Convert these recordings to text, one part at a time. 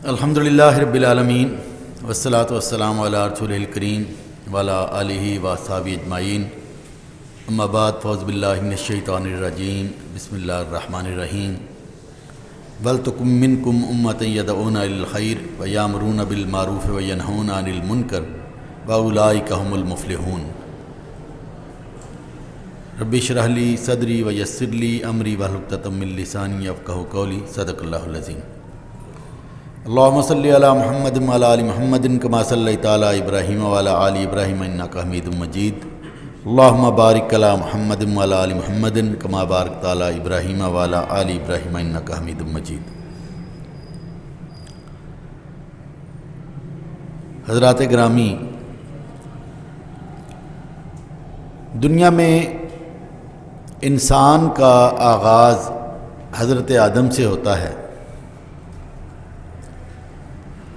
الحمدللہ رب العالمین والصلاة والسلام علی رسولہ الکریم وعلی آلہ واصحابہ اجمعین، اما بعد، فاعوذ باللہ من الشیطان الرجیم، بسم اللہ الرحمن الرحیم۔ وَلْتَكُن مِّنكُمْ أُمَّةٌ يَدْعُونَ إِلَى الْخَيْرِ وَيَأْمُرُونَ بِالْمَعْرُوفِ وَيَنْهَوْنَ عَنِ الْمُنكَرِ وَأُولَٰئِكَ هُمُ الْمُفْلِحُونَ۔ رب اشرح لي صدری ویسر لي امری واحلل عقدۃ من لسانی یفقہوا قولی، صدق اللہ العظیم۔ اللهم صل علی محمد وعلی آل محمد کما صلیت علی ابراہیم وعلی آل ابراہیم انک حمید مجید۔ اللهم بارک علی محمد وعلی آل محمد کما بارکت علی ابراہیم وعلی آل ابراہیم انک حمید مجید۔ حضرات گرامی، دنیا میں انسان کا آغاز حضرت آدم سے ہوتا ہے،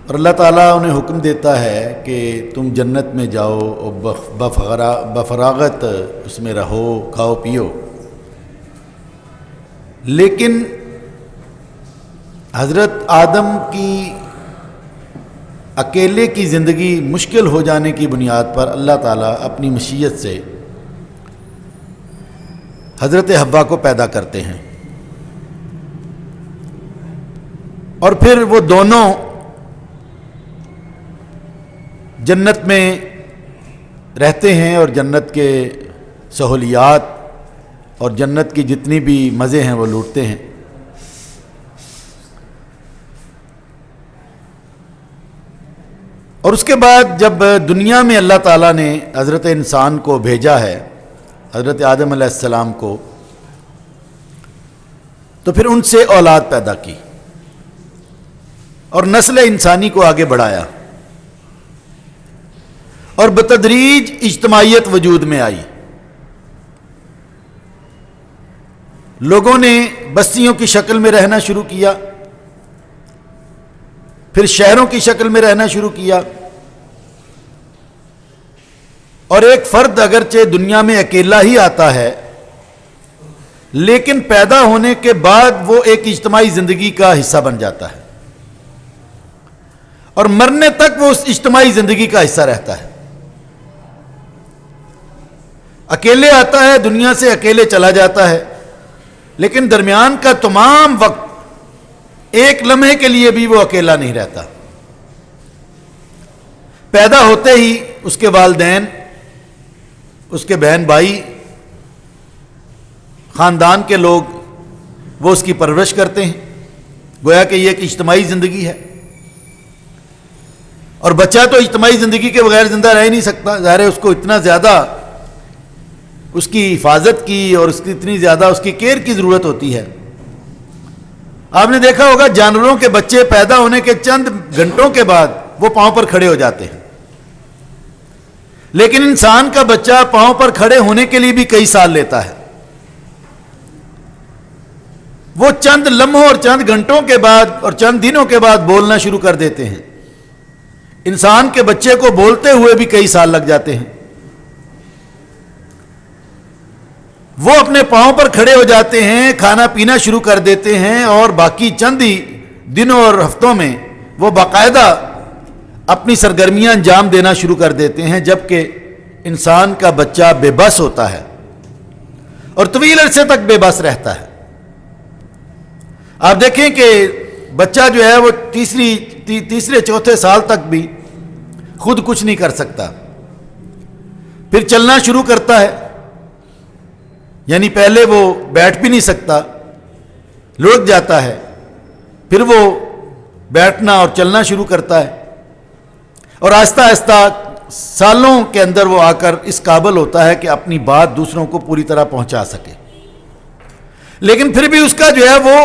اور اللہ تعالیٰ انہیں حکم دیتا ہے کہ تم جنت میں جاؤ اور بفراغت اس میں رہو، کھاؤ پیو۔ لیکن حضرت آدم کی اکیلے کی زندگی مشکل ہو جانے کی بنیاد پر اللہ تعالیٰ اپنی مشیت سے حضرت حوا کو پیدا کرتے ہیں، اور پھر وہ دونوں جنت میں رہتے ہیں اور جنت کے سہولیات اور جنت کی جتنی بھی مزے ہیں وہ لوٹتے ہیں۔ اور اس کے بعد جب دنیا میں اللہ تعالیٰ نے حضرت انسان کو بھیجا ہے، حضرت آدم علیہ السلام کو، تو پھر ان سے اولاد پیدا کی اور نسل انسانی کو آگے بڑھایا، اور بتدریج اجتماعیت وجود میں آئی۔ لوگوں نے بستیوں کی شکل میں رہنا شروع کیا، پھر شہروں کی شکل میں رہنا شروع کیا، اور ایک فرد اگرچہ دنیا میں اکیلا ہی آتا ہے، لیکن پیدا ہونے کے بعد وہ ایک اجتماعی زندگی کا حصہ بن جاتا ہے، اور مرنے تک وہ اس اجتماعی زندگی کا حصہ رہتا ہے۔ اکیلے آتا ہے، دنیا سے اکیلے چلا جاتا ہے، لیکن درمیان کا تمام وقت ایک لمحے کے لیے بھی وہ اکیلا نہیں رہتا۔ پیدا ہوتے ہی اس کے والدین، اس کے بہن بھائی، خاندان کے لوگ وہ اس کی پرورش کرتے ہیں، گویا کہ یہ ایک اجتماعی زندگی ہے۔ اور بچہ تو اجتماعی زندگی کے بغیر زندہ رہ ہی نہیں سکتا، ظاہر ہے اس کو اتنا زیادہ اس کی حفاظت کی اور اس کی اتنی زیادہ اس کی کیئر کی ضرورت ہوتی ہے۔ آپ نے دیکھا ہوگا جانوروں کے بچے پیدا ہونے کے چند گھنٹوں کے بعد وہ پاؤں پر کھڑے ہو جاتے ہیں، لیکن انسان کا بچہ پاؤں پر کھڑے ہونے کے لیے بھی کئی سال لیتا ہے۔ وہ چند لمحوں اور چند گھنٹوں کے بعد اور چند دنوں کے بعد بولنا شروع کر دیتے ہیں۔ انسان کے بچے کو بولتے ہوئے بھی کئی سال لگ جاتے ہیں۔ وہ اپنے پاؤں پر کھڑے ہو جاتے ہیں، کھانا پینا شروع کر دیتے ہیں، اور باقی چند ہی دنوں اور ہفتوں میں وہ باقاعدہ اپنی سرگرمیاں انجام دینا شروع کر دیتے ہیں، جبکہ انسان کا بچہ بے بس ہوتا ہے اور طویل عرصے تک بے بس رہتا ہے۔ آپ دیکھیں کہ بچہ جو ہے وہ تیسرے چوتھے سال تک بھی خود کچھ نہیں کر سکتا، پھر چلنا شروع کرتا ہے، یعنی پہلے وہ بیٹھ بھی نہیں سکتا، لڑک جاتا ہے، پھر وہ بیٹھنا اور چلنا شروع کرتا ہے، اور آہستہ آہستہ سالوں کے اندر وہ آ کر اس قابل ہوتا ہے کہ اپنی بات دوسروں کو پوری طرح پہنچا سکے۔ لیکن پھر بھی اس کا جو ہے وہ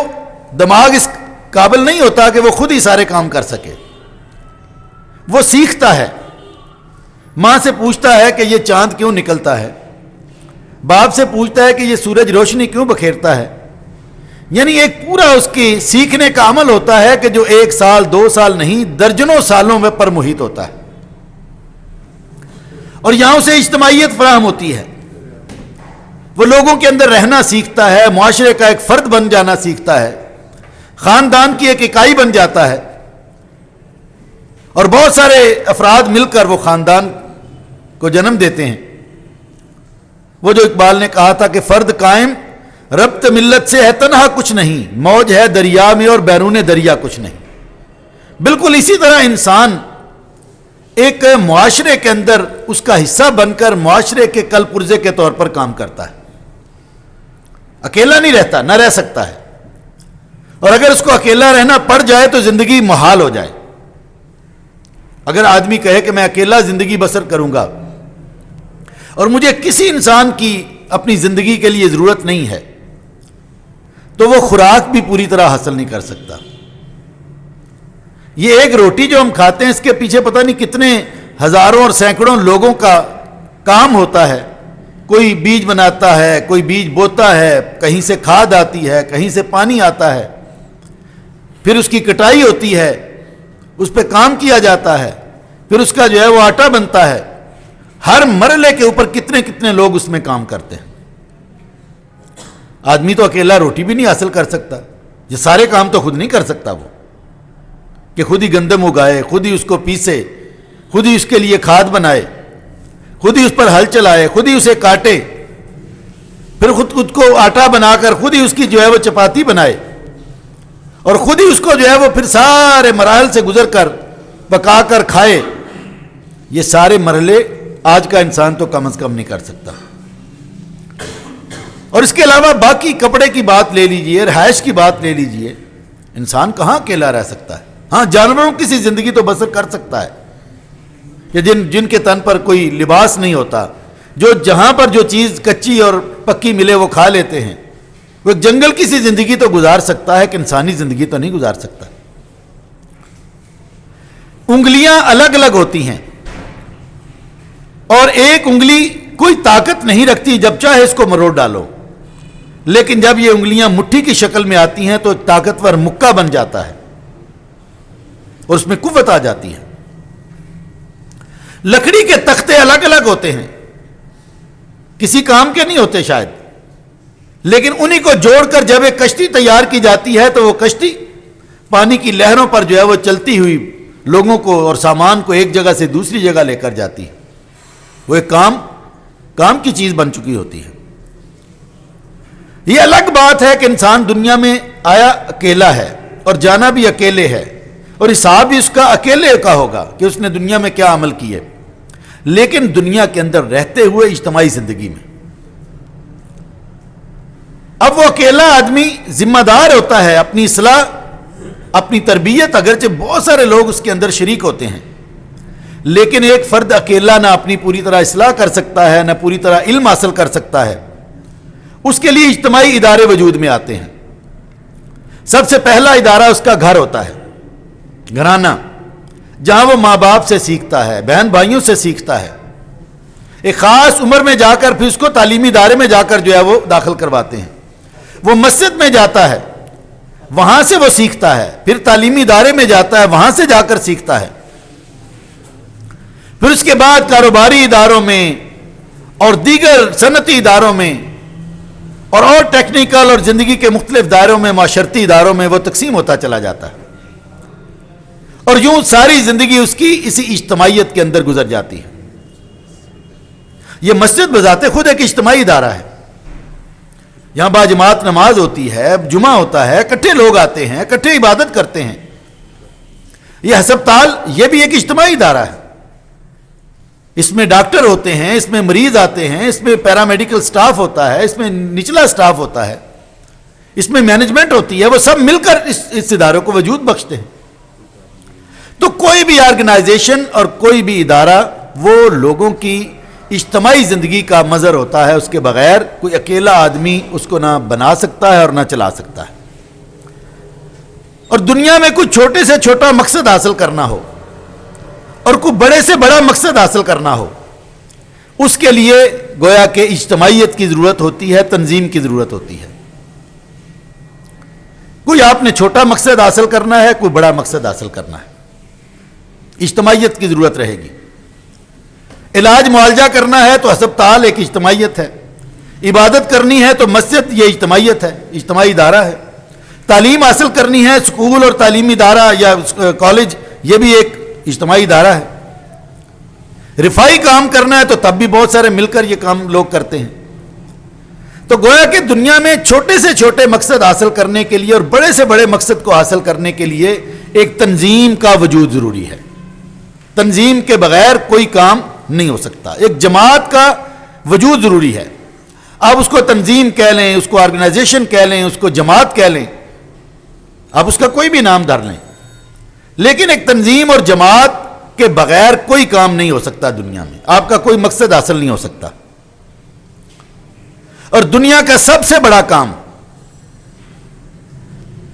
دماغ اس قابل نہیں ہوتا کہ وہ خود ہی سارے کام کر سکے۔ وہ سیکھتا ہے، ماں سے پوچھتا ہے کہ یہ چاند کیوں نکلتا ہے، باپ سے پوچھتا ہے کہ یہ سورج روشنی کیوں بکھیرتا ہے۔ یعنی ایک پورا اس کی سیکھنے کا عمل ہوتا ہے کہ جو 1 سال 2 سال نہیں، درجنوں سالوں میں پر محیط ہوتا ہے، اور یہاں اسے اجتماعیت فراہم ہوتی ہے۔ وہ لوگوں کے اندر رہنا سیکھتا ہے، معاشرے کا ایک فرد بن جانا سیکھتا ہے، خاندان کی ایک اکائی بن جاتا ہے، اور بہت سارے افراد مل کر وہ خاندان کو جنم دیتے ہیں۔ وہ جو اقبال نے کہا تھا کہ فرد قائم ربط ملت سے ہے تنہا کچھ نہیں، موج ہے دریا میں اور بیرون دریا کچھ نہیں۔ بالکل اسی طرح انسان ایک معاشرے کے اندر اس کا حصہ بن کر معاشرے کے کل پرزے کے طور پر کام کرتا ہے، اکیلا نہیں رہتا، نہ رہ سکتا ہے، اور اگر اس کو اکیلا رہنا پڑ جائے تو زندگی محال ہو جائے۔ اگر آدمی کہے کہ میں اکیلا زندگی بسر کروں گا اور مجھے کسی انسان کی اپنی زندگی کے لیے ضرورت نہیں ہے، تو وہ خوراک بھی پوری طرح حاصل نہیں کر سکتا۔ یہ ایک روٹی جو ہم کھاتے ہیں اس کے پیچھے پتہ نہیں کتنے ہزاروں اور سینکڑوں لوگوں کا کام ہوتا ہے۔ کوئی بیج بناتا ہے، کوئی بیج بوتا ہے، کہیں سے کھاد آتی ہے، کہیں سے پانی آتا ہے، پھر اس کی کٹائی ہوتی ہے، اس پہ کام کیا جاتا ہے، پھر اس کا جو ہے وہ آٹا بنتا ہے۔ ہر مرحلے کے اوپر کتنے کتنے لوگ اس میں کام کرتے ہیں۔ آدمی تو اکیلا روٹی بھی نہیں حاصل کر سکتا، یہ سارے کام تو خود نہیں کر سکتا وہ، کہ خود ہی گندم اگائے، خود ہی اس کو پیسے، خود ہی اس کے لیے کھاد بنائے، خود ہی اس پر ہل چلائے، خود ہی اسے کاٹے، پھر خود کو آٹا بنا کر خود ہی اس کی جو ہے وہ چپاتی بنائے، اور خود ہی اس کو جو ہے وہ پھر سارے مراحل سے گزر کر پکا کر کھائے۔ یہ سارے مرحلے آج کا انسان تو کم از کم نہیں کر سکتا۔ اور اس کے علاوہ باقی کپڑے کی بات لے لیجئے، رہائش کی بات لے لیجئے، انسان کہاں اکیلا رہ سکتا ہے؟ ہاں، جانوروں کی سی زندگی تو بسر کر سکتا ہے، کہ جن کے تن پر کوئی لباس نہیں ہوتا، جو جہاں پر جو چیز کچی اور پکی ملے وہ کھا لیتے ہیں، وہ ایک جنگل کی سی زندگی تو گزار سکتا ہے، کہ انسانی زندگی تو نہیں گزار سکتا۔ انگلیاں الگ الگ ہوتی ہیں، اور ایک انگلی کوئی طاقت نہیں رکھتی، جب چاہے اس کو مروڑ ڈالو، لیکن جب یہ انگلیاں مٹھی کی شکل میں آتی ہیں تو ایک طاقتور مکہ بن جاتا ہے اور اس میں قوت آ جاتی ہے۔ لکڑی کے تختے الگ الگ ہوتے ہیں، کسی کام کے نہیں ہوتے شاید، لیکن انہی کو جوڑ کر جب ایک کشتی تیار کی جاتی ہے تو وہ کشتی پانی کی لہروں پر جو ہے وہ چلتی ہوئی لوگوں کو اور سامان کو ایک جگہ سے دوسری جگہ لے کر جاتی ہے۔ وہ ایک کام کی چیز بن چکی ہوتی ہے۔ یہ الگ بات ہے کہ انسان دنیا میں آیا اکیلا ہے اور جانا بھی اکیلے ہے، اور حساب بھی اس کا اکیلے کا ہوگا کہ اس نے دنیا میں کیا عمل کیے، لیکن دنیا کے اندر رہتے ہوئے اجتماعی زندگی میں اب وہ اکیلا آدمی ذمہ دار ہوتا ہے اپنی اصلاح، اپنی تربیت، اگرچہ بہت سارے لوگ اس کے اندر شریک ہوتے ہیں، لیکن ایک فرد اکیلا نہ اپنی پوری طرح اصلاح کر سکتا ہے، نہ پوری طرح علم حاصل کر سکتا ہے۔ اس کے لیے اجتماعی ادارے وجود میں آتے ہیں۔ سب سے پہلا ادارہ اس کا گھر ہوتا ہے، گھرانہ، جہاں وہ ماں باپ سے سیکھتا ہے، بہن بھائیوں سے سیکھتا ہے۔ ایک خاص عمر میں جا کر پھر اس کو تعلیمی ادارے میں جا کر جو ہے وہ داخل کرواتے ہیں۔ وہ مسجد میں جاتا ہے، وہاں سے وہ سیکھتا ہے، پھر تعلیمی ادارے میں جاتا ہے، وہاں سے جا کر سیکھتا ہے، پھر اس کے بعد کاروباری اداروں میں اور دیگر صنعتی اداروں میں اور ٹیکنیکل اور زندگی کے مختلف دائروں میں، معاشرتی اداروں میں وہ تقسیم ہوتا چلا جاتا ہے، اور یوں ساری زندگی اس کی اسی اجتماعیت کے اندر گزر جاتی ہے۔ یہ مسجد بذات خود ایک اجتماعی ادارہ ہے، یہاں باجماعت نماز ہوتی ہے، جمعہ ہوتا ہے، اکٹھے لوگ آتے ہیں، اکٹھے عبادت کرتے ہیں۔ یہ ہسپتال، یہ بھی ایک اجتماعی ادارہ ہے، اس میں ڈاکٹر ہوتے ہیں، اس میں مریض آتے ہیں، اس میں پیرامیڈیکل سٹاف ہوتا ہے، اس میں نچلا سٹاف ہوتا ہے، اس میں مینجمنٹ ہوتی ہے، وہ سب مل کر اس ادارے کو وجود بخشتے ہیں۔ تو کوئی بھی آرگنائزیشن اور کوئی بھی ادارہ وہ لوگوں کی اجتماعی زندگی کا مظہر ہوتا ہے، اس کے بغیر کوئی اکیلا آدمی اس کو نہ بنا سکتا ہے اور نہ چلا سکتا ہے۔ اور دنیا میں کوئی چھوٹے سے چھوٹا مقصد حاصل کرنا ہو اور کوئی بڑے سے بڑا مقصد حاصل کرنا ہو، اس کے لیے گویا کہ اجتماعیت کی ضرورت ہوتی ہے، تنظیم کی ضرورت ہوتی ہے۔ کوئی آپ نے چھوٹا مقصد حاصل کرنا ہے، کوئی بڑا مقصد حاصل کرنا ہے، اجتماعیت کی ضرورت رہے گی۔ علاج معالجہ کرنا ہے تو ہسپتال ایک اجتماعیت ہے، عبادت کرنی ہے تو مسجد یہ اجتماعیت ہے، اجتماعی ادارہ ہے. تعلیم حاصل کرنی ہے، اسکول اور تعلیمی ادارہ یا کالج یہ بھی ایک اجتماعی ادارہ ہے. رفائی کام کرنا ہے تو تب بھی بہت سارے مل کر یہ کام لوگ کرتے ہیں. تو گویا کہ دنیا میں چھوٹے سے چھوٹے مقصد حاصل کرنے کے لیے اور بڑے سے بڑے مقصد کو حاصل کرنے کے لیے ایک تنظیم کا وجود ضروری ہے. تنظیم کے بغیر کوئی کام نہیں ہو سکتا. ایک جماعت کا وجود ضروری ہے. آپ اس کو تنظیم کہہ لیں، اس کو آرگنائزیشن کہہ لیں، اس کو جماعت کہہ لیں، آپ اس کا کوئی بھی نام دھر لیں، لیکن ایک تنظیم اور جماعت کے بغیر کوئی کام نہیں ہو سکتا دنیا میں. آپ کا کوئی مقصد حاصل نہیں ہو سکتا. اور دنیا کا سب سے بڑا کام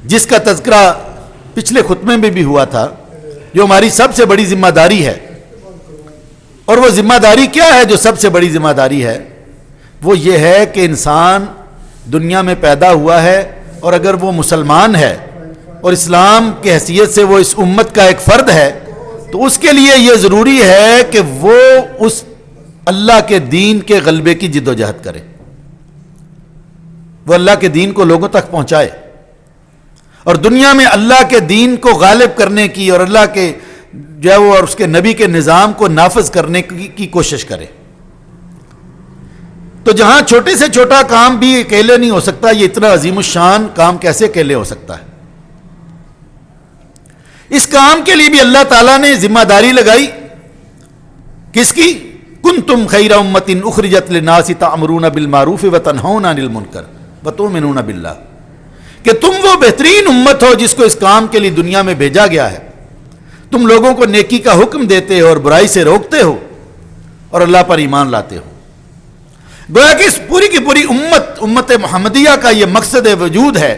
جس کا تذکرہ پچھلے خطبے میں بھی ہوا تھا، جو ہماری سب سے بڑی ذمہ داری ہے، اور وہ ذمہ داری کیا ہے جو سب سے بڑی ذمہ داری ہے؟ وہ یہ ہے کہ انسان دنیا میں پیدا ہوا ہے، اور اگر وہ مسلمان ہے اور اسلام کی حیثیت سے وہ اس امت کا ایک فرد ہے، تو اس کے لیے یہ ضروری ہے کہ وہ اس اللہ کے دین کے غلبے کی جد و جہد کرے، وہ اللہ کے دین کو لوگوں تک پہنچائے، اور دنیا میں اللہ کے دین کو غالب کرنے کی اور اللہ کے جو ہے وہ اور اس کے نبی کے نظام کو نافذ کرنے کی کوشش کرے. تو جہاں چھوٹے سے چھوٹا کام بھی اکیلے نہیں ہو سکتا، یہ اتنا عظیم الشان کام کیسے اکیلے ہو سکتا ہے؟ اس کام کے لیے بھی اللہ تعالیٰ نے ذمہ داری لگائی. کس کی؟ کنتم خیر امۃ اخرجت للناس تأمرون بالمعروف وتنہون عن المنکر وتؤمنون باللہ، کہ تم وہ بہترین امت ہو جس کو اس کام کے لیے دنیا میں بھیجا گیا ہے. تم لوگوں کو نیکی کا حکم دیتے ہو اور برائی سے روکتے ہو اور اللہ پر ایمان لاتے ہو. گویا کہ اس پوری کی پوری امت محمدیہ کا یہ مقصد وجود ہے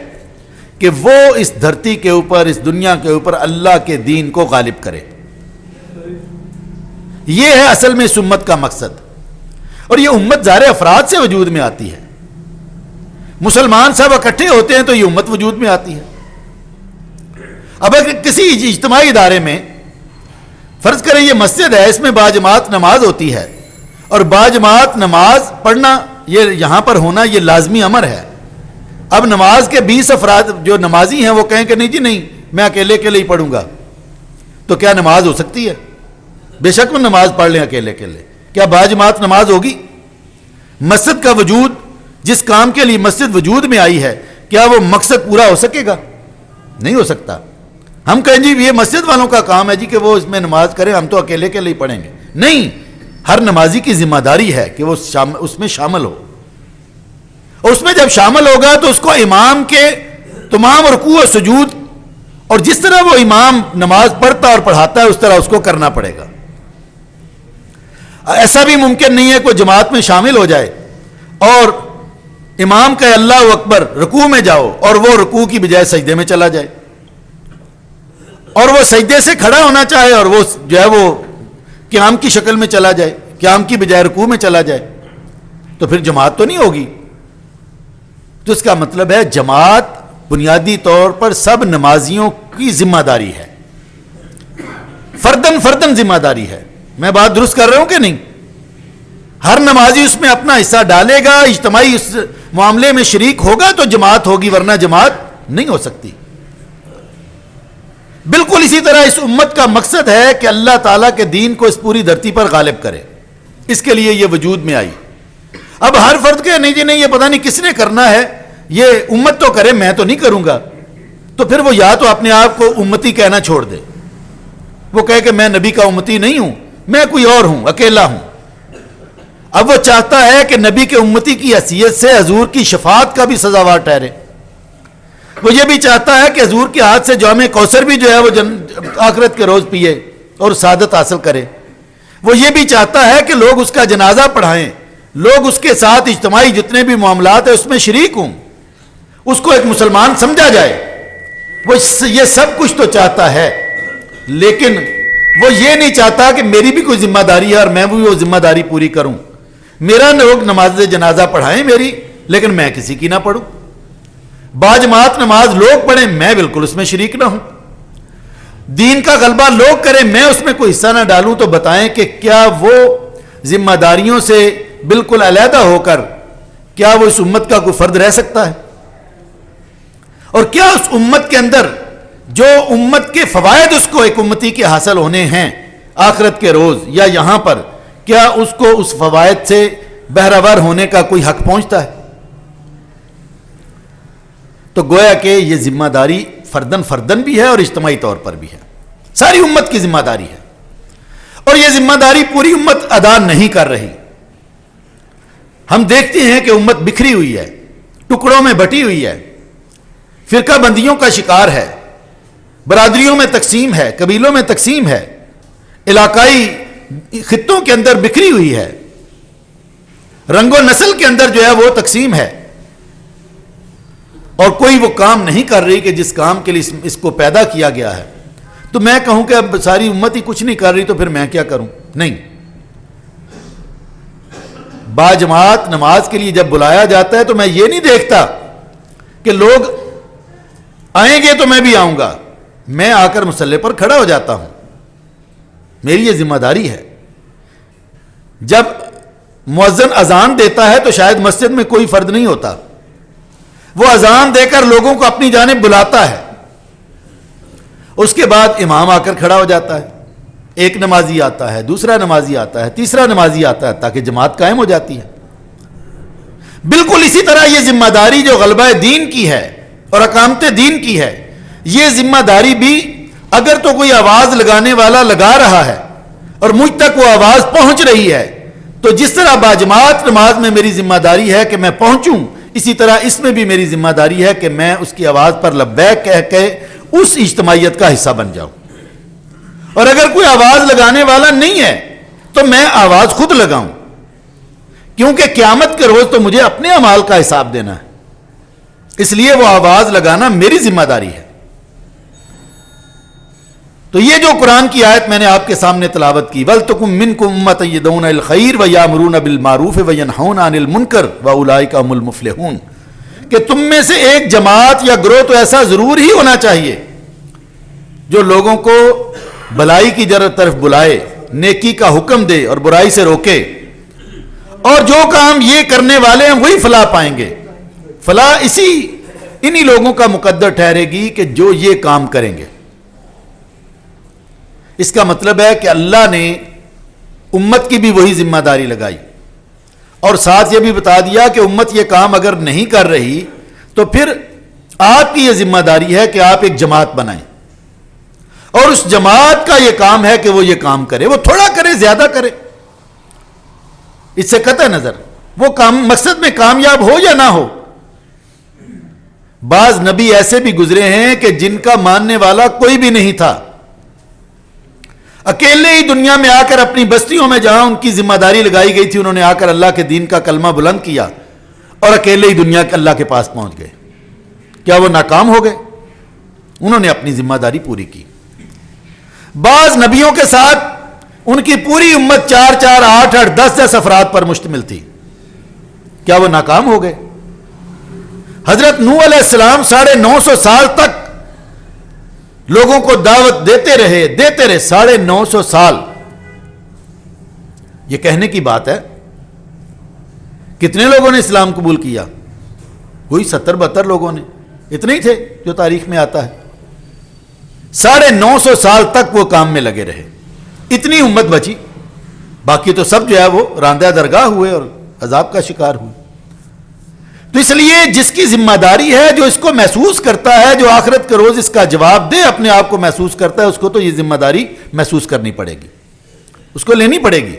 کہ وہ اس دھرتی کے اوپر، اس دنیا کے اوپر اللہ کے دین کو غالب کرے. یہ ہے اصل میں اس امت کا مقصد. اور یہ امت ظاہر افراد سے وجود میں آتی ہے. مسلمان سب اکٹھے ہوتے ہیں تو یہ امت وجود میں آتی ہے. اب اگر کسی اجتماعی ادارے میں فرض کریں یہ مسجد ہے، اس میں باجماعت نماز ہوتی ہے، اور باجماعت نماز پڑھنا یہ یہاں پر ہونا یہ لازمی امر ہے. اب نماز کے 20 افراد جو نمازی ہیں وہ کہیں کہ نہیں جی نہیں میں اکیلے اکیلے ہی پڑھوں گا، تو کیا نماز ہو سکتی ہے؟ بے شک وہ نماز پڑھ لیں اکیلے اکیلے. کیا باجماعت نماز ہوگی؟ مسجد کا وجود، جس کام کے لیے مسجد وجود میں آئی ہے، کیا وہ مقصد پورا ہو سکے گا؟ نہیں ہو سکتا. ہم کہیں جی یہ مسجد والوں کا کام ہے جی کہ وہ اس میں نماز کریں، ہم تو اکیلے اکیلے ہی پڑھیں گے. نہیں، ہر نمازی کی ذمہ داری ہے کہ وہ اس میں شامل ہو. اور اس میں جب شامل ہوگا تو اس کو امام کے تمام رکوع و سجود، اور جس طرح وہ امام نماز پڑھتا اور پڑھاتا ہے اس طرح اس کو کرنا پڑے گا. ایسا بھی ممکن نہیں ہے کوئی جماعت میں شامل ہو جائے اور امام کا اللہ اکبر رکوع میں جاؤ اور وہ رکوع کی بجائے سجدے میں چلا جائے، اور وہ سجدے سے کھڑا ہونا چاہے اور وہ جو ہے وہ قیام کی شکل میں چلا جائے، قیام کی بجائے رکوع میں چلا جائے، تو پھر جماعت تو نہیں ہوگی. تو اس کا مطلب ہے جماعت بنیادی طور پر سب نمازیوں کی ذمہ داری ہے، فردن فردن ذمہ داری ہے. میں بات درست کر رہا ہوں کہ نہیں؟ ہر نمازی اس میں اپنا حصہ ڈالے گا، اجتماعی اس معاملے میں شریک ہوگا تو جماعت ہوگی، ورنہ جماعت نہیں ہو سکتی. بالکل اسی طرح اس امت کا مقصد ہے کہ اللہ تعالیٰ کے دین کو اس پوری دھرتی پر غالب کرے. اس کے لیے یہ وجود میں آئی. اب ہر فرد کے نہیں جی نہیں یہ پتہ نہیں کس نے کرنا ہے، یہ امت تو کرے میں تو نہیں کروں گا، تو پھر وہ یا تو اپنے آپ کو امتی کہنا چھوڑ دے، وہ کہے کہ میں نبی کا امتی نہیں ہوں، میں کوئی اور ہوں، اکیلا ہوں. اب وہ چاہتا ہے کہ نبی کے امتی کی حیثیت سے حضور کی شفاعت کا بھی سزاوار ٹھہرے. وہ یہ بھی چاہتا ہے کہ حضور کے ہاتھ سے جام کوثر بھی جو ہے وہ آخرت کے روز پیے اور سعادت حاصل کرے. وہ یہ بھی چاہتا ہے کہ لوگ اس کا جنازہ پڑھائیں، لوگ اس کے ساتھ اجتماعی جتنے بھی معاملات ہیں اس میں شریک ہوں، اس کو ایک مسلمان سمجھا جائے. وہ یہ سب کچھ تو چاہتا ہے، لیکن وہ یہ نہیں چاہتا کہ میری بھی کوئی ذمہ داری ہے اور میں بھی وہ ذمہ داری پوری کروں. میرا لوگ نماز جنازہ پڑھائیں میری، لیکن میں کسی کی نہ پڑھوں. باجماعت نماز لوگ پڑھیں، میں بالکل اس میں شریک نہ ہوں. دین کا غلبہ لوگ کریں، میں اس میں کوئی حصہ نہ ڈالوں. تو بتائیں کہ کیا وہ ذمہ داریوں سے بالکل علیحدہ ہو کر کیا وہ اس امت کا کوئی فرد رہ سکتا ہے؟ اور کیا اس امت کے اندر جو امت کے فوائد اس کو ایک امتی کے حاصل ہونے ہیں آخرت کے روز یا یہاں پر، کیا اس کو اس فوائد سے بہرہور ہونے کا کوئی حق پہنچتا ہے؟ تو گویا کہ یہ ذمہ داری فردن بھی ہے اور اجتماعی طور پر بھی ہے، ساری امت کی ذمہ داری ہے، اور یہ ذمہ داری پوری امت ادا نہیں کر رہی۔ ہم دیکھتے ہیں کہ امت بکھری ہوئی ہے، ٹکڑوں میں بٹی ہوئی ہے، فرقہ بندیوں کا شکار ہے، برادریوں میں تقسیم ہے، قبیلوں میں تقسیم ہے، علاقائی خطوں کے اندر بکھری ہوئی ہے، رنگ و نسل کے اندر جو ہے وہ تقسیم ہے، اور کوئی وہ کام نہیں کر رہی کہ جس کام کے لیے اس کو پیدا کیا گیا ہے۔ تو میں کہوں کہ اب ساری امت ہی کچھ نہیں کر رہی تو پھر میں کیا کروں؟ نہیں، باجماعت نماز کے لیے جب بلایا جاتا ہے تو میں یہ نہیں دیکھتا کہ لوگ آئیں گے تو میں بھی آؤں گا، میں آ کر مصلی پر کھڑا ہو جاتا ہوں، میری یہ ذمہ داری ہے۔ جب مؤذن اذان دیتا ہے تو شاید مسجد میں کوئی فرد نہیں ہوتا، وہ اذان دے کر لوگوں کو اپنی جانب بلاتا ہے، اس کے بعد امام آ کر کھڑا ہو جاتا ہے، ایک نمازی آتا ہے، دوسرا نمازی آتا ہے، تیسرا نمازی آتا ہے، تاکہ جماعت قائم ہو جاتی ہے۔ بالکل اسی طرح یہ ذمہ داری جو غلبہ دین کی ہے اور اقامت دین کی ہے، یہ ذمہ داری بھی اگر تو کوئی آواز لگانے والا لگا رہا ہے اور مجھ تک وہ آواز پہنچ رہی ہے، تو جس طرح باجماعت نماز میں میری ذمہ داری ہے کہ میں پہنچوں، اسی طرح اس میں بھی میری ذمہ داری ہے کہ میں اس کی آواز پر لبیک کہہ کے اس اجتماعیت کا حصہ بن جاؤں۔ اور اگر کوئی آواز لگانے والا نہیں ہے تو میں آواز خود لگاؤں، کیونکہ قیامت کے روز تو مجھے اپنے اعمال کا حساب دینا ہے، اس لیے وہ آواز لگانا میری ذمہ داری ہے۔ تو یہ جو قرآن کی آیت میں نے آپ کے سامنے تلاوت کی، وَلْتَكُن مِّنكُمْ أُمَّةٌ يَدْعُونَ إِلَى الْخَيْرِ وَيَأْمُرُونَ بِالْمَعْرُوفِ وَيَنْهَوْنَ عَنِ الْمُنكَرِ وَأُولَٰئِكَ هُمُ الْمُفْلِحُونَ کہ تم میں سے ایک جماعت یا گروہ تو ایسا ضرور ہی ہونا چاہیے جو لوگوں کو بھلائی کی طرف بلائے، نیکی کا حکم دے اور برائی سے روکے، اور جو کام یہ کرنے والے ہیں وہی فلاح پائیں گے۔ فلاح انہی لوگوں کا مقدر ٹھہرے گی کہ جو یہ کام کریں گے۔ اس کا مطلب ہے کہ اللہ نے امت کی بھی وہی ذمہ داری لگائی، اور ساتھ یہ بھی بتا دیا کہ امت یہ کام اگر نہیں کر رہی تو پھر آپ کی یہ ذمہ داری ہے کہ آپ ایک جماعت بنائیں، اور اس جماعت کا یہ کام ہے کہ وہ یہ کام کرے، وہ تھوڑا کرے زیادہ کرے، اس سے قطع نظر وہ کام مقصد میں کامیاب ہو یا نہ ہو۔ بعض نبی ایسے بھی گزرے ہیں کہ جن کا ماننے والا کوئی بھی نہیں تھا، اکیلے ہی دنیا میں آ کر اپنی بستیوں میں جہاں ان کی ذمہ داری لگائی گئی تھی انہوں نے آ کر اللہ کے دین کا کلمہ بلند کیا اور اکیلے ہی دنیا کے اللہ کے پاس پہنچ گئے۔ کیا وہ ناکام ہو گئے؟ انہوں نے اپنی ذمہ داری پوری کی۔ بعض نبیوں کے ساتھ ان کی پوری امت 4 4 8 8 10 10 افراد پر مشتمل تھی، کیا وہ ناکام ہو گئے؟ حضرت نوح علیہ السلام 950 سال تک لوگوں کو دعوت دیتے رہے 950 سال۔ یہ کہنے کی بات ہے، کتنے لوگوں نے اسلام قبول کیا؟ کوئی 70-72 لوگوں نے، اتنے ہی تھے جو تاریخ میں آتا ہے۔ 950 سال تک وہ کام میں لگے رہے، اتنی امت بچی، باقی تو سب جو ہے وہ راندہ درگاہ ہوئے اور عذاب کا شکار ہوئے۔ تو اس لیے جس کی ذمہ داری ہے، جو اس کو محسوس کرتا ہے، جو آخرت کے روز اس کا جواب دے اپنے آپ کو محسوس کرتا ہے، اس کو تو یہ ذمہ داری محسوس کرنی پڑے گی، اس کو لینی پڑے گی۔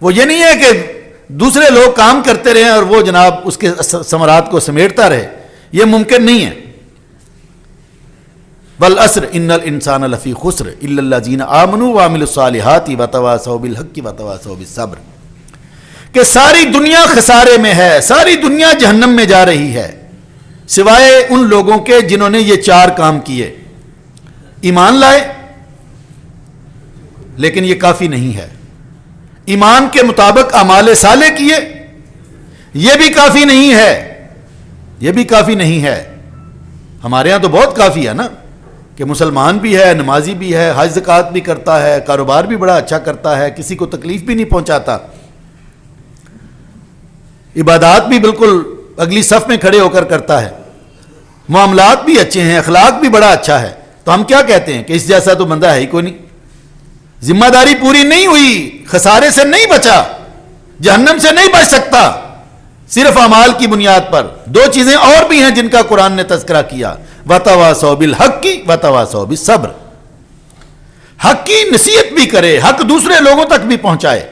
وہ یہ نہیں ہے کہ دوسرے لوگ کام کرتے رہیں اور وہ جناب اس کے ثمرات کو سمیٹتا رہے، یہ ممکن نہیں ہے۔ والعصر ان الانسان لفی خسر الا الذین آمنوا وعملوا الصالحات وتواصوا بالحق وتواصوا بالصبر کہ ساری دنیا خسارے میں ہے، ساری دنیا جہنم میں جا رہی ہے، سوائے ان لوگوں کے جنہوں نے یہ 4 کام کیے۔ ایمان لائے، لیکن یہ کافی نہیں ہے۔ ایمان کے مطابق اعمال صالح کیے، یہ بھی کافی نہیں ہے، یہ بھی کافی نہیں ہے۔ ہمارے ہاں تو بہت کافی ہے نا، کہ مسلمان بھی ہے، نمازی بھی ہے، حج زکوٰۃ بھی کرتا ہے، کاروبار بھی بڑا اچھا کرتا ہے، کسی کو تکلیف بھی نہیں پہنچاتا، عبادات بھی بالکل اگلی صف میں کھڑے ہو کر کرتا ہے, معاملات بھی اچھے ہیں, اخلاق بھی بڑا اچھا ہے, تو ہم کیا کہتے ہیں کہ اس جیسا تو بندہ ہے ہی کوئی نہیں. ذمہ داری پوری نہیں ہوئی, خسارے سے نہیں بچا, جہنم سے نہیں بچ سکتا صرف اعمال کی بنیاد پر. دو چیزیں اور بھی ہیں جن کا قرآن نے تذکرہ کیا, وَتَوَاصَوْا بِالْحَقِّ وَتَوَاصَوْا بِالصَّبْرِ. حق کی نصیحت بھی کرے, حق دوسرے لوگوں تک بھی پہنچائے,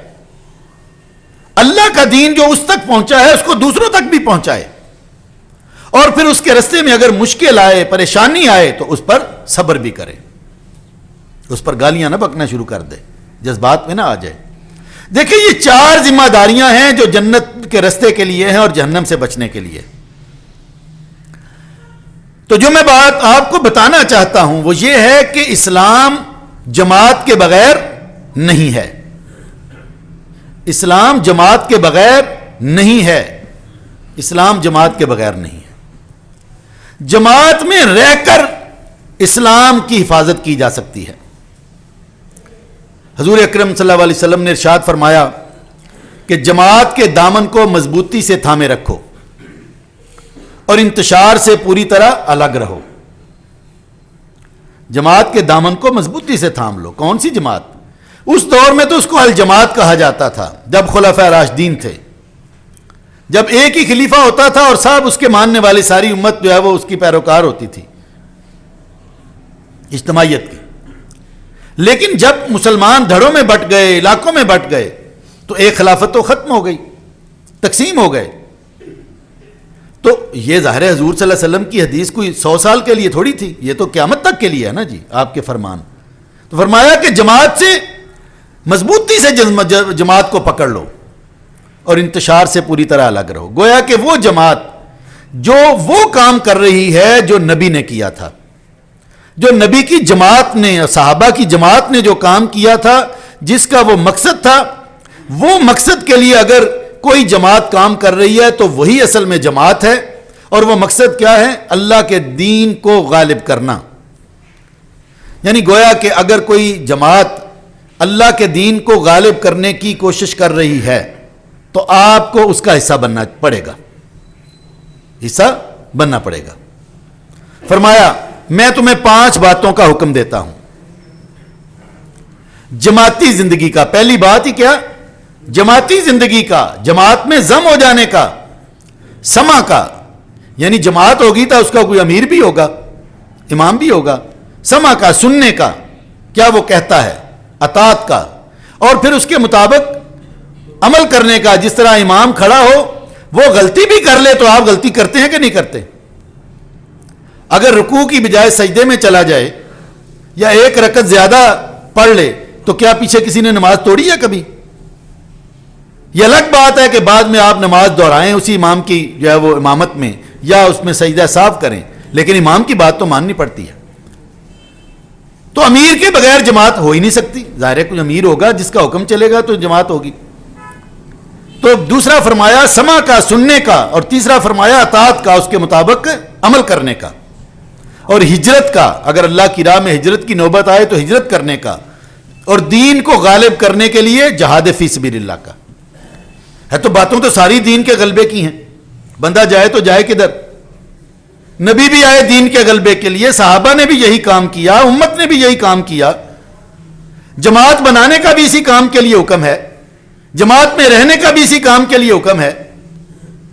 اللہ کا دین جو اس تک پہنچا ہے اس کو دوسروں تک بھی پہنچائے, اور پھر اس کے راستے میں اگر مشکل آئے, پریشانی آئے تو اس پر صبر بھی کرے, اس پر گالیاں نہ بکنا شروع کر دے, جذبات میں نہ آ جائے. دیکھیں یہ 4 ذمہ داریاں ہیں جو جنت کے راستے کے لیے ہیں اور جہنم سے بچنے کے لیے. تو جو میں بات آپ کو بتانا چاہتا ہوں وہ یہ ہے کہ اسلام جماعت کے بغیر نہیں ہے, اسلام جماعت کے بغیر نہیں ہے, اسلام جماعت کے بغیر نہیں ہے. جماعت میں رہ کر اسلام کی حفاظت کی جا سکتی ہے. حضور اکرم صلی اللہ علیہ وسلم نے ارشاد فرمایا کہ جماعت کے دامن کو مضبوطی سے تھامے رکھو اور انتشار سے پوری طرح الگ رہو. جماعت کے دامن کو مضبوطی سے تھام لو. کون سی جماعت؟ اس دور میں تو اس کو الجماعت کہا جاتا تھا, جب خلفاء راشدین تھے, جب ایک ہی خلیفہ ہوتا تھا اور صاحب اس کے ماننے والی ساری امت جو ہے وہ اس کی پیروکار ہوتی تھی, اجتماعیت کی. لیکن جب مسلمان دھڑوں میں بٹ گئے, علاقوں میں بٹ گئے, تو ایک خلافت تو ختم ہو گئی, تقسیم ہو گئے. تو یہ ظاہر ہے حضور صلی اللہ علیہ وسلم کی حدیث کوئی 100 سال کے لیے تھوڑی تھی, یہ تو قیامت تک کے لیے ہے نا جی آپ کے فرمان. تو فرمایا کہ جماعت سے مضبوطی سے جماعت کو پکڑ لو اور انتشار سے پوری طرح الگ رہو. گویا کہ وہ جماعت جو وہ کام کر رہی ہے جو نبی نے کیا تھا, جو نبی کی جماعت نے, صحابہ کی جماعت نے جو کام کیا تھا, جس کا وہ مقصد تھا, وہ مقصد کے لیے اگر کوئی جماعت کام کر رہی ہے تو وہی اصل میں جماعت ہے. اور وہ مقصد کیا ہے؟ اللہ کے دین کو غالب کرنا. یعنی گویا کہ اگر کوئی جماعت اللہ کے دین کو غالب کرنے کی کوشش کر رہی ہے تو آپ کو اس کا حصہ بننا پڑے گا, حصہ بننا پڑے گا. فرمایا میں تمہیں 5 باتوں کا حکم دیتا ہوں جماعتی زندگی کا. پہلی بات ہی کیا؟ جماعتی زندگی کا, جماعت میں ضم ہو جانے کا, سما کا, یعنی جماعت ہوگی تو اس کا کوئی امیر بھی ہوگا, امام بھی ہوگا. سما کا, سننے کا, کیا وہ کہتا ہے, اطاعت کا, اور پھر اس کے مطابق عمل کرنے کا. جس طرح امام کھڑا ہو, وہ غلطی بھی کر لے تو آپ غلطی کرتے ہیں کہ نہیں کرتے؟ اگر رکوع کی بجائے سجدے میں چلا جائے یا 1 رکعت زیادہ پڑھ لے تو کیا پیچھے کسی نے نماز توڑی ہے کبھی؟ یہ الگ بات ہے کہ بعد میں آپ نماز دہرائیں اسی امام کی جو ہے وہ امامت میں, یا اس میں سجدہ صاف کریں, لیکن امام کی بات تو ماننی پڑتی ہے. تو امیر کے بغیر جماعت ہو ہی نہیں سکتی. ظاہر ہے کوئی امیر ہوگا جس کا حکم چلے گا تو جماعت ہوگی. تو دوسرا فرمایا سما کا, سننے کا, اور تیسرا فرمایا اطاعت کا, اس کے مطابق عمل کرنے کا, اور ہجرت کا, اگر اللہ کی راہ میں ہجرت کی نوبت آئے تو ہجرت کرنے کا, اور دین کو غالب کرنے کے لیے جہاد فی سبیل اللہ کا. ہے تو باتوں تو ساری دین کے غلبے کی ہیں. بندہ جائے تو جائے کدھر؟ نبی بھی آئے دین کے غلبے کے لیے, صحابہ نے بھی یہی کام کیا, امت نے بھی یہی کام کیا. جماعت بنانے کا بھی اسی کام کے لیے حکم ہے, جماعت میں رہنے کا بھی اسی کام کے لیے حکم ہے.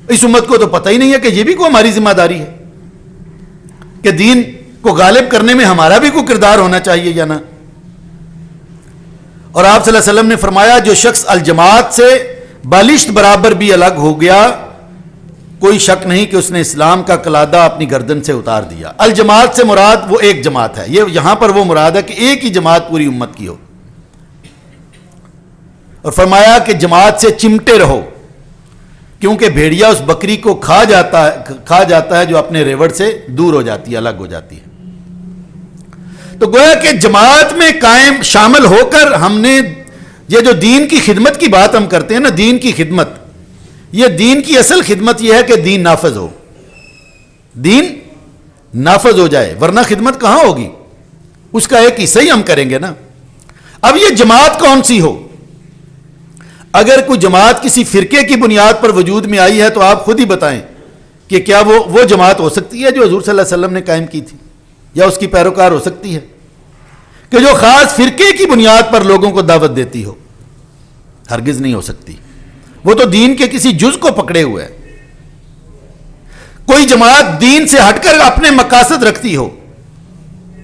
اس امت کو تو پتہ ہی نہیں ہے کہ یہ بھی کوئی ہماری ذمہ داری ہے کہ دین کو غالب کرنے میں ہمارا بھی کوئی کردار ہونا چاہیے یا نہ. اور آپ صلی اللہ علیہ وسلم نے فرمایا جو شخص الجماعت سے بالشت برابر بھی الگ ہو گیا, کوئی شک نہیں کہ اس نے اسلام کا قلادہ اپنی گردن سے اتار دیا. الجماعت سے مراد وہ ایک جماعت ہے, یہ یہاں پر وہ مراد ہے کہ ایک ہی جماعت پوری امت کی ہو. اور فرمایا کہ جماعت سے چمٹے رہو, کیونکہ بھیڑیا اس بکری کو کھا جاتا ہے جو اپنے ریوڑ سے دور ہو جاتی ہے, الگ ہو جاتی ہے. تو گویا کہ جماعت میں قائم شامل ہو کر ہم نے یہ جو دین کی خدمت کی بات ہم کرتے ہیں نا, دین کی خدمت, یہ دین کی اصل خدمت یہ ہے کہ دین نافذ ہو, دین نافذ ہو جائے, ورنہ خدمت کہاں ہوگی؟ اس کا ایک حصہ ہی ہم کریں گے نا. اب یہ جماعت کون سی ہو؟ اگر کوئی جماعت کسی فرقے کی بنیاد پر وجود میں آئی ہے تو آپ خود ہی بتائیں کہ کیا وہ جماعت ہو سکتی ہے جو حضور صلی اللہ علیہ وسلم نے قائم کی تھی، یا اس کی پیروکار ہو سکتی ہے کہ جو خاص فرقے کی بنیاد پر لوگوں کو دعوت دیتی ہو؟ ہرگز نہیں ہو سکتی. وہ تو دین کے کسی جز کو پکڑے ہوئے ہے. کوئی جماعت دین سے ہٹ کر اپنے مقاصد رکھتی ہو،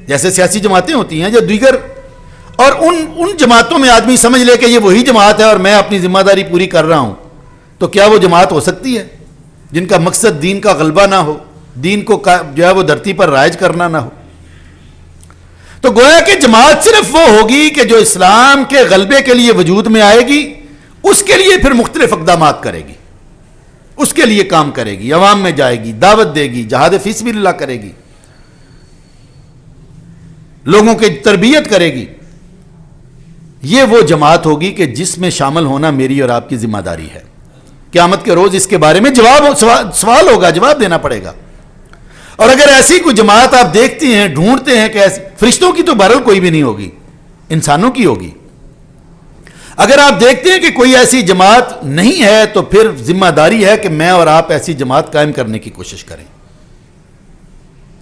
جیسے سیاسی جماعتیں ہوتی ہیں جو دیگر، اور ان جماعتوں میں آدمی سمجھ لے کہ یہ وہی جماعت ہے اور میں اپنی ذمہ داری پوری کر رہا ہوں، تو کیا وہ جماعت ہو سکتی ہے جن کا مقصد دین کا غلبہ نہ ہو، دین کو جو ہے وہ دھرتی پر رائج کرنا نہ ہو؟ تو گویا کہ جماعت صرف وہ ہوگی کہ جو اسلام کے غلبے کے لیے وجود میں آئے گی، اس کے لیے پھر مختلف اقدامات کرے گی، اس کے لیے کام کرے گی، عوام میں جائے گی، دعوت دے گی، جہاد فی سبیل اللہ کرے گی، لوگوں کی تربیت کرے گی. یہ وہ جماعت ہوگی کہ جس میں شامل ہونا میری اور آپ کی ذمہ داری ہے. قیامت کے روز اس کے بارے میں سوال ہوگا، جواب دینا پڑے گا. اور اگر ایسی کوئی جماعت آپ دیکھتے ہیں، ڈھونڈتے ہیں کہ ایسی، فرشتوں کی تو بہرحال کوئی بھی نہیں ہوگی، انسانوں کی ہوگی. اگر آپ دیکھتے ہیں کہ کوئی ایسی جماعت نہیں ہے تو پھر ذمہ داری ہے کہ میں اور آپ ایسی جماعت قائم کرنے کی کوشش کریں،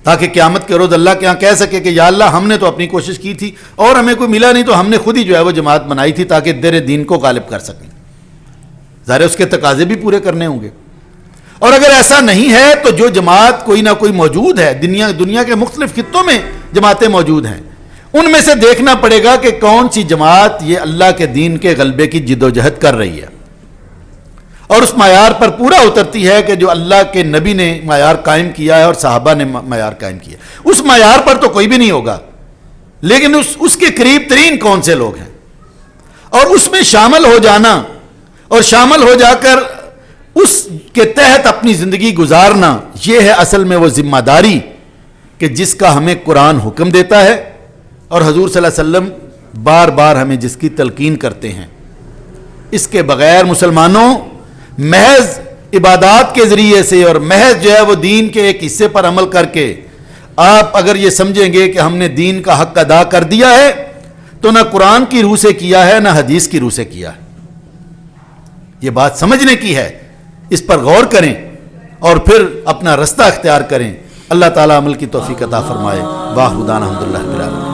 تاکہ قیامت کے روز اللہ کے ہاں کہہ سکے کہ یا اللہ ہم نے تو اپنی کوشش کی تھی اور ہمیں کوئی ملا نہیں، تو ہم نے خود ہی جو ہے وہ جماعت بنائی تھی تاکہ تیرے دین کو غالب کر سکیں. ظاہر اس کے تقاضے بھی پورے کرنے ہوں گے. اور اگر ایسا نہیں ہے تو جو جماعت کوئی نہ کوئی موجود ہے، دنیا کے مختلف خطوں میں جماعتیں موجود ہیں، ان میں سے دیکھنا پڑے گا کہ کون سی جماعت یہ اللہ کے دین کے غلبے کی جد و جہد کر رہی ہے اور اس معیار پر پورا اترتی ہے کہ جو اللہ کے نبی نے معیار قائم کیا ہے اور صحابہ نے معیار قائم کیا. اس معیار پر تو کوئی بھی نہیں ہوگا، لیکن اس کے قریب ترین کون سے لوگ ہیں، اور اس میں شامل ہو جانا اور شامل ہو جا کر اس کے تحت اپنی زندگی گزارنا، یہ ہے اصل میں وہ ذمہ داری کہ جس کا ہمیں قرآن حکم دیتا ہے اور حضور صلی اللہ علیہ وسلم بار بار ہمیں جس کی تلقین کرتے ہیں. اس کے بغیر مسلمانوں محض عبادات کے ذریعے سے اور محض جو ہے وہ دین کے ایک حصے پر عمل کر کے آپ اگر یہ سمجھیں گے کہ ہم نے دین کا حق ادا کر دیا ہے، تو نہ قرآن کی روح سے کیا ہے نہ حدیث کی روح سے کیا ہے. یہ بات سمجھنے کی ہے، اس پر غور کریں اور پھر اپنا رستہ اختیار کریں. اللہ تعالیٰ عمل کی توفیق عطا فرمائے. واخر دعوانا الحمدللہ رب العالمین.